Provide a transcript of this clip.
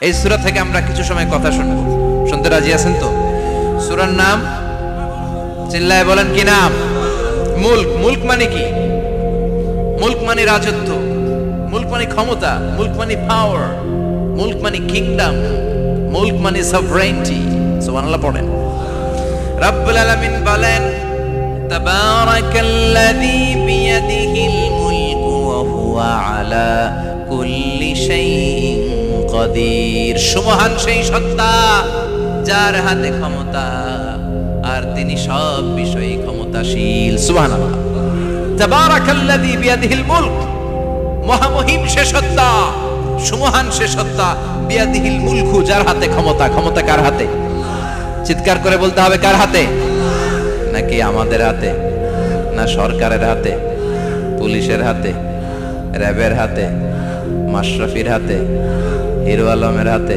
এই সূরা থেকে আমরা কিছু সময় কথা শুনব। শুনতে রাজি আছেন তো? সূরার নাম চিল্লায় বলেন কি নাম? মুলক। মুলক মানে কি? মুলক মানে রাজত্ব, মুলক মানে ক্ষমতা, মুলক মানে পাওয়ার, মুলক মানে কিংডম, মুলক মানে সভরেইনটি। সুবহানাল্লাহ পড়েন। রব্বুল আলামিন বলেন তাবারাকাল্লাযী বিয়াদিহিল মুলকু ওয়া হুয়া আলা কুল্লি শাইইন কাদির। সুমহান সেই সত্তা যার হাতে ক্ষমতা আর তিনি সব বিষয়ে ক্ষমতাশীল। সুবহানাল্লাহ। তাবারাকাল্লাযী বিয়াদিহিল মুলক, মহামহিম সে সত্তা, সুমহান সে সত্তা, বিয়াদিহিল মুলকু যার হাতে ক্ষমতা। ক্ষমতা কার হাতে? চিৎকার করে বলতে হবে, কার হাতে? নাকি আমাদের হাতে, না সরকারের হাতে, পুলিশের হাতে, র্যাবের হাতে, মাশরাফির হাতে, হিরো আলমের হাতে?